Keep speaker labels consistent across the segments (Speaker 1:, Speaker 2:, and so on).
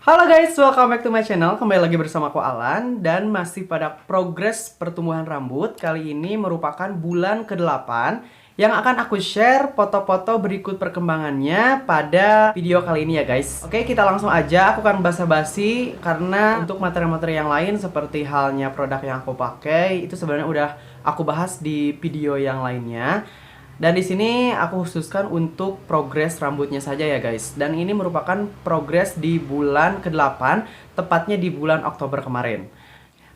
Speaker 1: Halo guys, welcome back to my channel. Kembali lagi bersama aku Alan dan masih pada progres pertumbuhan rambut. Kali ini merupakan bulan ke-8 yang akan aku share foto-foto berikut perkembangannya pada video kali ini ya guys. Oke, kita langsung aja. Aku akan basa-basi karena untuk materi-materi yang lain seperti halnya produk yang aku pakai itu sebenarnya udah aku bahas di video yang lainnya. Dan di sini aku khususkan untuk progres rambutnya saja ya guys. Dan ini merupakan progres di bulan ke-8, tepatnya di bulan Oktober kemarin.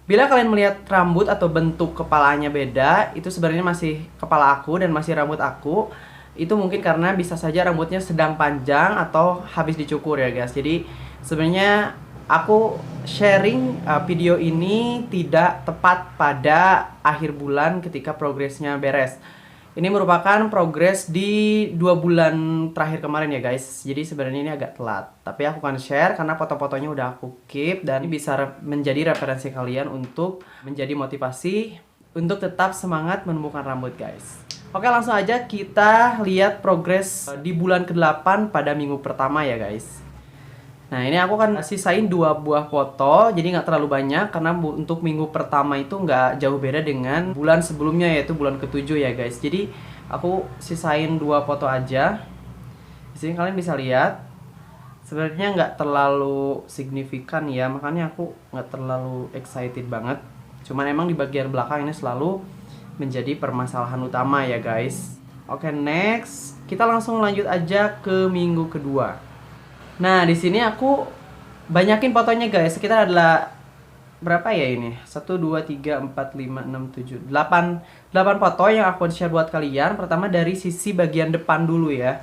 Speaker 1: Bila kalian melihat rambut atau bentuk kepalanya beda, itu sebenarnya masih kepala aku dan masih rambut aku. Itu mungkin karena bisa saja rambutnya sedang panjang atau habis dicukur ya guys. Jadi sebenarnya aku sharing video ini tidak tepat pada akhir bulan ketika progresnya beres. Ini merupakan progres di 2 bulan terakhir kemarin ya guys. Jadi sebenarnya ini agak telat. Tapi aku akan share karena foto-fotonya udah aku keep. Dan ini bisa menjadi referensi kalian untuk menjadi motivasi untuk tetap semangat menumbuhkan rambut guys. Oke, langsung aja kita lihat progres di bulan ke-8 pada minggu pertama ya guys. Nah, ini aku akan sisain 2 buah foto, jadi nggak terlalu banyak karena untuk minggu pertama itu nggak jauh beda dengan bulan sebelumnya, yaitu bulan ke-7 ya guys. Jadi aku sisain 2 foto aja. Di sini kalian bisa lihat sebenarnya nggak terlalu signifikan ya, makanya aku nggak terlalu excited banget. Cuman emang di bagian belakang ini selalu menjadi permasalahan utama ya guys. Oke, next kita langsung lanjut aja ke minggu kedua. Nah, di sini aku banyakin fotonya guys. Sekitar adalah berapa ya ini? 1 2 3 4 5 6 7 8 foto yang aku share buat kalian. Pertama dari sisi bagian depan dulu ya.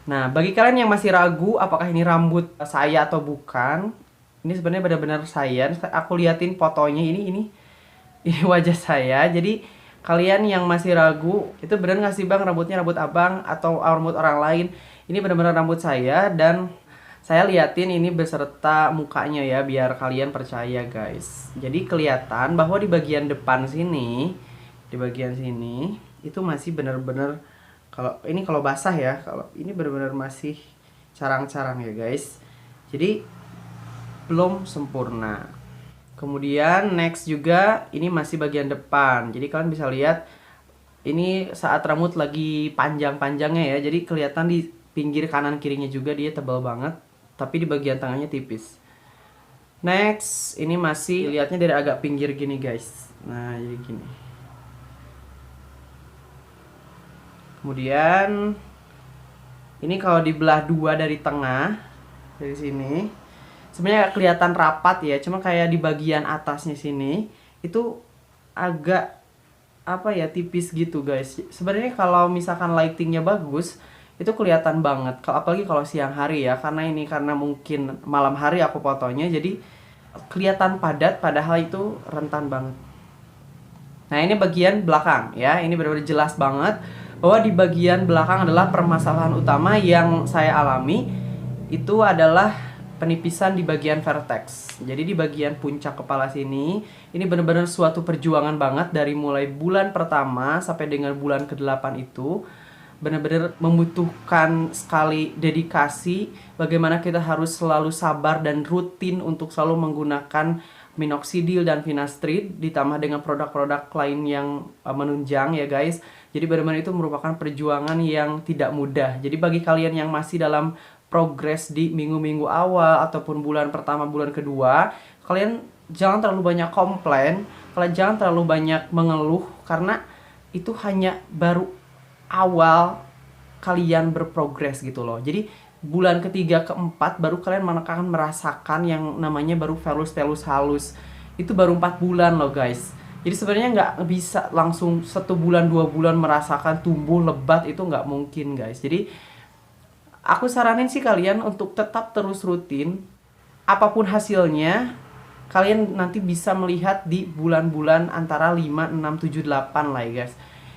Speaker 1: Nah, bagi kalian yang masih ragu apakah ini rambut saya atau bukan, ini sebenarnya benar-benar saya. Aku liatin fotonya ini wajah saya. Jadi kalian yang masih ragu, itu benar nggak sih bang rambutnya rambut abang atau rambut orang lain? Ini benar-benar rambut saya dan saya liatin ini beserta mukanya ya biar kalian percaya guys. Jadi kelihatan bahwa di bagian depan sini, di bagian sini itu masih benar-benar, kalau basah ya, kalau ini benar-benar masih carang-carang ya guys. Jadi belum sempurna. Kemudian next juga ini masih bagian depan. Jadi kalian bisa lihat ini saat rambut lagi panjang-panjangnya ya. Jadi kelihatan di pinggir kanan kirinya juga dia tebal banget, tapi di bagian tengahnya tipis. Next, ini masih lihatnya dari agak pinggir gini guys. Nah, jadi gini. Kemudian ini kalau dibelah 2 dari tengah, dari sini sebenarnya kelihatan rapat ya, cuma kayak di bagian atasnya sini itu agak apa ya, tipis gitu guys. Sebenarnya kalau misalkan lightingnya bagus itu kelihatan banget, apalagi kalau siang hari ya, karena mungkin malam hari aku fotonya jadi kelihatan padat padahal itu rentan banget. Nah, ini bagian belakang ya, ini benar-benar jelas banget bahwa di bagian belakang adalah permasalahan utama yang saya alami. Itu adalah penipisan di bagian vertex. Jadi di bagian puncak kepala sini, ini benar-benar suatu perjuangan banget dari mulai bulan pertama sampai dengan bulan ke-8 itu. Benar-benar membutuhkan sekali dedikasi, bagaimana kita harus selalu sabar dan rutin untuk selalu menggunakan minoxidil dan finasteride ditambah dengan produk-produk lain yang menunjang ya guys. Jadi benar-benar itu merupakan perjuangan yang tidak mudah. Jadi bagi kalian yang masih dalam progres di minggu-minggu awal ataupun bulan pertama, bulan kedua, kalian jangan terlalu banyak komplain, kalian jangan terlalu banyak mengeluh karena itu hanya baru awal kalian berprogres gitu loh. Jadi bulan ketiga keempat baru kalian akan merasakan yang namanya baru velus halus. Itu baru 4 bulan loh guys. Jadi sebenarnya nggak bisa langsung 1 bulan 2 bulan merasakan tumbuh lebat, itu nggak mungkin guys. Jadi aku saranin sih kalian untuk tetap terus rutin. Apapun hasilnya, kalian nanti bisa melihat di bulan-bulan antara 5, 6, 7, 8 lah ya guys.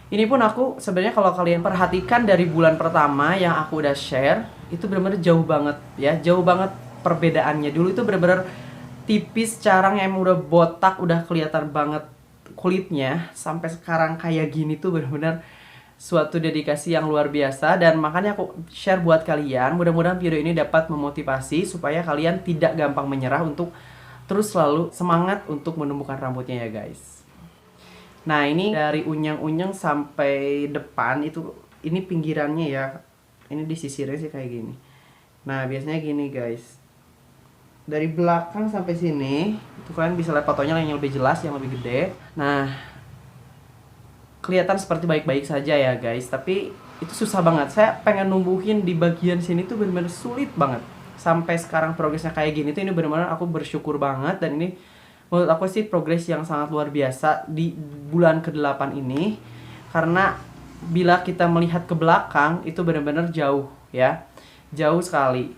Speaker 1: Ini pun aku sebenarnya kalau kalian perhatikan dari bulan pertama yang aku udah share, itu benar-benar jauh banget ya, jauh banget perbedaannya. Dulu itu benar-benar tipis, carang, yang udah botak, udah kelihatan banget kulitnya, sampai sekarang kayak gini tuh benar-benar suatu dedikasi yang luar biasa, dan makanya aku share buat kalian. Mudah-mudahan video ini dapat memotivasi supaya kalian tidak gampang menyerah untuk terus selalu semangat untuk menumbuhkan rambutnya ya guys. Nah ini dari unyang-unyang sampai depan itu, ini pinggirannya ya, ini disisirnya sih kayak gini. Nah biasanya gini guys, dari belakang sampai sini itu kalian bisa lihat fotonya yang lebih jelas, yang lebih gede. Nah kelihatan seperti baik-baik saja ya guys, tapi itu susah banget. Saya pengen numbuhin di bagian sini tuh bener-bener sulit banget. Sampai sekarang progresnya kayak gini tuh, ini bener-bener aku bersyukur banget. Dan ini menurut aku sih progres yang sangat luar biasa di bulan ke-8 ini. Karena bila kita melihat ke belakang itu bener-bener jauh ya, jauh sekali.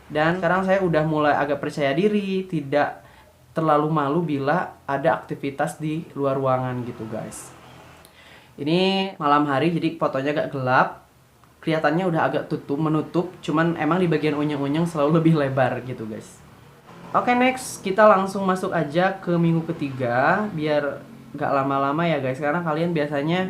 Speaker 1: Dan sekarang saya udah mulai agak percaya diri, tidak terlalu malu bila ada aktivitas di luar ruangan gitu guys. Ini malam hari jadi fotonya agak gelap, kelihatannya udah agak menutup, cuman emang di bagian unyang-unyang selalu lebih lebar gitu guys. Oke, next kita langsung masuk aja ke minggu ketiga biar gak lama-lama ya guys, karena kalian biasanya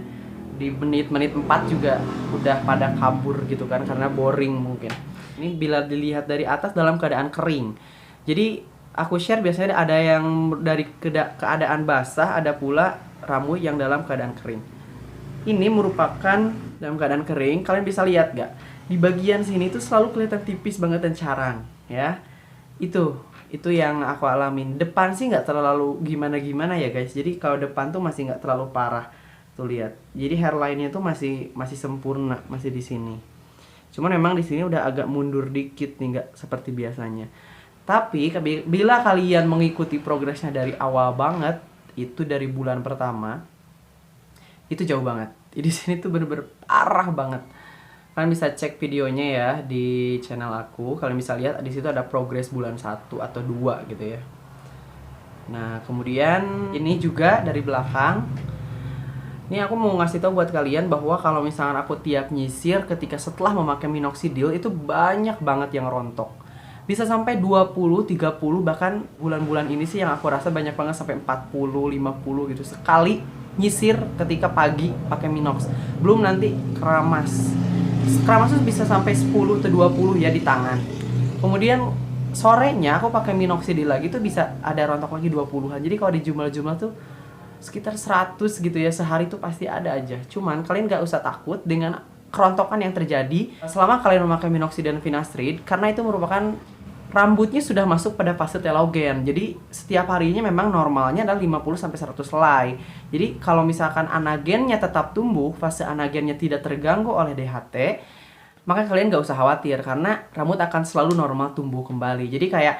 Speaker 1: di menit-menit 4 juga udah pada kabur gitu kan, karena boring mungkin. Ini bila dilihat dari atas dalam keadaan kering. Jadi aku share biasanya ada yang dari keadaan basah, ada pula rambut yang dalam keadaan kering. Ini merupakan dalam keadaan kering. Kalian bisa lihat gak? Di bagian sini tuh selalu kelihatan tipis banget dan carang ya. Itu yang aku alamin. Depan sih nggak terlalu gimana-gimana ya guys. Jadi kalau depan tuh masih nggak terlalu parah. Tuh lihat. Jadi hairline-nya tuh masih sempurna, masih di sini. Cuman memang di sini udah agak mundur dikit nih, nggak seperti biasanya. Tapi bila kalian mengikuti progresnya dari awal banget, itu dari bulan pertama, itu jauh banget. Di sini tuh bener-bener parah banget. Kalian bisa cek videonya ya di channel aku. Kalian bisa lihat di situ ada progres bulan 1 atau 2 gitu ya. Nah, kemudian ini juga dari belakang. Ini aku mau ngasih tahu buat kalian bahwa kalau misalkan aku tiap nyisir ketika setelah memakai minoxidil itu banyak banget yang rontok. Bisa sampai 20, 30, bahkan bulan-bulan ini sih yang aku rasa banyak banget sampai 40, 50 gitu sekali nyisir ketika pagi pakai minox. Belum nanti keramas. Keramas tuh bisa sampai 10 atau 20 ya di tangan. Kemudian sorenya aku pakai minoxidil lagi tuh bisa ada rontok lagi 20-an. Jadi kalau di jumlah-jumlah tuh sekitar 100 gitu ya, sehari tuh pasti ada aja. Cuman kalian gak usah takut dengan kerontokan yang terjadi selama kalian memakai minoxidil dan finasteride, karena itu merupakan rambutnya sudah masuk pada fase telogen. Jadi setiap harinya memang normalnya adalah 50-100 helai. Jadi kalau misalkan anagennya tetap tumbuh, fase anagennya tidak terganggu oleh DHT, maka kalian gak usah khawatir karena rambut akan selalu normal tumbuh kembali. Jadi kayak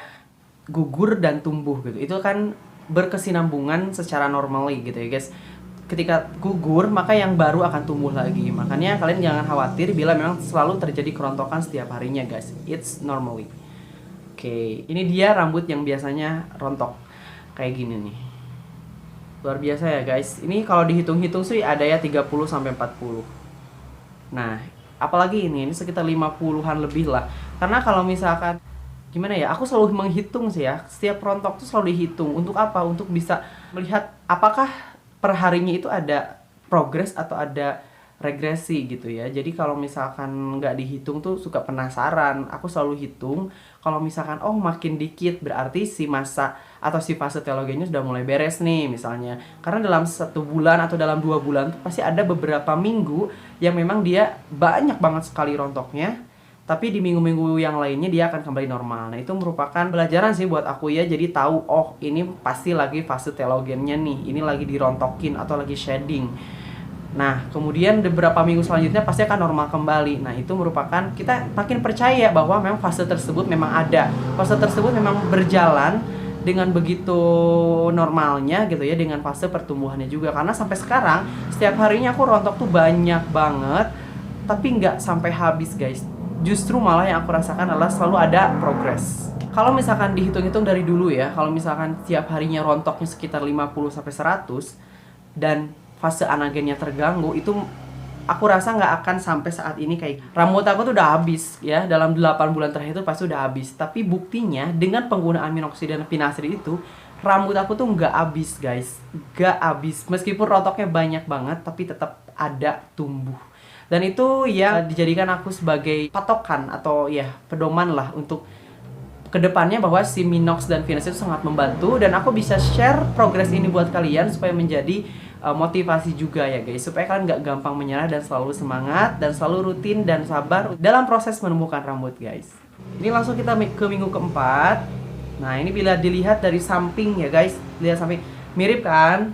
Speaker 1: gugur dan tumbuh gitu. Itu kan berkesinambungan secara normally gitu ya guys. Ketika gugur, maka yang baru akan tumbuh lagi. Makanya kalian jangan khawatir bila memang selalu terjadi kerontokan setiap harinya guys. It's normally. Oke, ini dia rambut yang biasanya rontok kayak gini nih. Luar biasa ya guys. Ini kalau dihitung-hitung sih ada ya 30-40. Nah, apalagi ini sekitar 50-an lebih lah. Karena kalau misalkan gimana ya, aku selalu menghitung sih ya. Setiap rontok tuh selalu dihitung. Untuk apa? Untuk bisa melihat apakah per harinya itu ada progres atau ada regresi gitu ya. Jadi kalau misalkan nggak dihitung tuh suka penasaran. Aku selalu hitung. Kalau misalkan oh makin dikit berarti si masa atau si fase telogennya sudah mulai beres nih misalnya. Karena dalam 1 bulan atau dalam 2 bulan tuh pasti ada beberapa minggu yang memang dia banyak banget sekali rontoknya. Tapi di minggu-minggu yang lainnya dia akan kembali normal. Nah itu merupakan pelajaran sih buat aku ya. Jadi tahu oh ini pasti lagi fase telogennya nih. Ini lagi dirontokin atau lagi shedding. Nah, kemudian beberapa minggu selanjutnya pasti akan normal kembali. Nah, itu merupakan kita makin percaya bahwa memang fase tersebut memang ada. Fase tersebut memang berjalan dengan begitu normalnya gitu ya, dengan fase pertumbuhannya juga. Karena sampai sekarang, setiap harinya aku rontok tuh banyak banget, tapi nggak sampai habis guys. Justru malah yang aku rasakan adalah selalu ada progres. Kalau misalkan dihitung-hitung dari dulu ya, kalau misalkan setiap harinya rontoknya sekitar 50-100 dan fase anagennya terganggu, itu aku rasa nggak akan sampai saat ini kayak rambut aku tuh udah habis ya, dalam 8 bulan terakhir itu pasti udah habis. Tapi buktinya dengan penggunaan minoxidil dan finasteride itu rambut aku tuh nggak habis guys, nggak habis. Meskipun rontoknya banyak banget tapi tetap ada tumbuh. Dan itu ya dijadikan aku sebagai patokan atau ya pedoman lah untuk kedepannya, bahwa si Minox dan Venus itu sangat membantu, dan aku bisa share progres ini buat kalian supaya menjadi motivasi juga ya guys, supaya kalian nggak gampang menyerah dan selalu semangat dan selalu rutin dan sabar dalam proses menumbuhkan rambut guys. Ini langsung kita ke minggu keempat. Nah ini bila dilihat dari samping ya guys, lihat samping, mirip kan?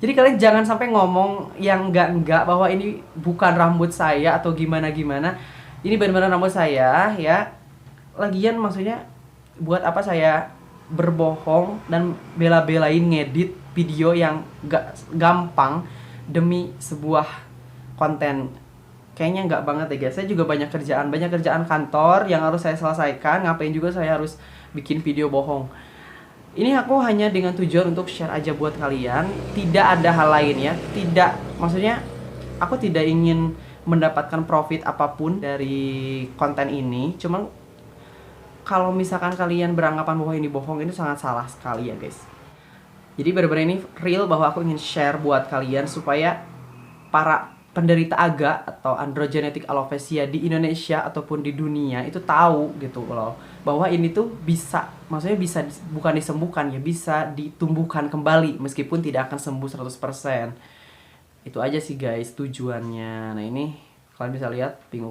Speaker 1: Jadi kalian jangan sampai ngomong yang enggak bahwa ini bukan rambut saya atau gimana-gimana. Ini benar-benar rambut saya ya. Lagian maksudnya buat apa saya berbohong dan bela-belain ngedit video yang gak gampang demi sebuah konten. Kayaknya nggak banget ya guys. Saya juga banyak kerjaan kantor yang harus saya selesaikan. Ngapain juga saya harus bikin video bohong. Ini aku hanya dengan tujuan untuk share aja buat kalian. Tidak ada hal lain ya. Tidak, maksudnya aku tidak ingin mendapatkan profit apapun dari konten ini. Cuman kalau misalkan kalian beranggapan bahwa ini bohong, itu sangat salah sekali ya guys. Jadi benar-benar ini real, bahwa aku ingin share buat kalian supaya para penderita AGA atau androgenetic alopecia di Indonesia ataupun di dunia itu tahu gitu loh, bahwa ini tuh bisa, maksudnya bisa bukan disembuhkan ya, bisa ditumbuhkan kembali meskipun tidak akan sembuh 100%. Itu aja sih guys tujuannya. Nah ini kalian bisa lihat minggu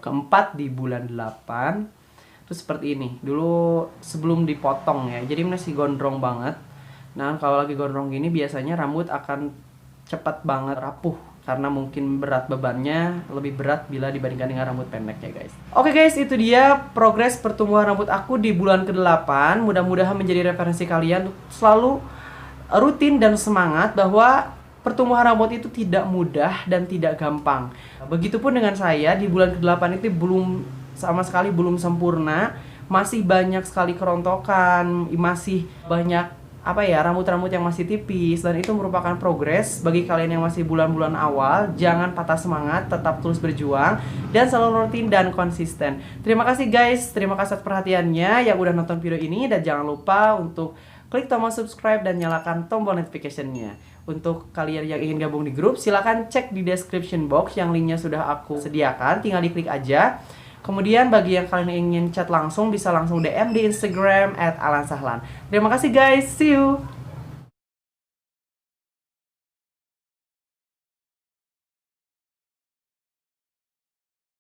Speaker 1: keempat di bulan 8 terus seperti ini. Dulu sebelum dipotong ya, jadi masih gondrong banget. Nah kalau lagi gondrong gini biasanya rambut akan cepat banget rapuh, karena mungkin berat bebannya lebih berat bila dibandingkan dengan rambut pendek ya guys. Oke guys, itu dia progres pertumbuhan rambut aku di bulan ke-8. Mudah-mudahan menjadi referensi kalian untuk selalu rutin dan semangat, bahwa pertumbuhan rambut itu tidak mudah dan tidak gampang. Begitupun dengan saya, di bulan ke-8 itu sama sekali belum sempurna. Masih banyak sekali kerontokan, masih banyak rambut-rambut yang masih tipis, dan itu merupakan progres bagi kalian yang masih bulan-bulan awal. Jangan patah semangat, tetap terus berjuang dan selalu rutin dan konsisten. Terima kasih guys, terima kasih atas perhatiannya yang udah nonton video ini, dan jangan lupa untuk klik tombol subscribe dan nyalakan tombol notification-nya. Untuk kalian yang ingin gabung di grup, silahkan cek di description box yang linknya sudah aku sediakan, tinggal diklik aja. Kemudian bagi yang kalian ingin chat langsung, bisa langsung DM di Instagram @alansahlan. Terima kasih guys, see you!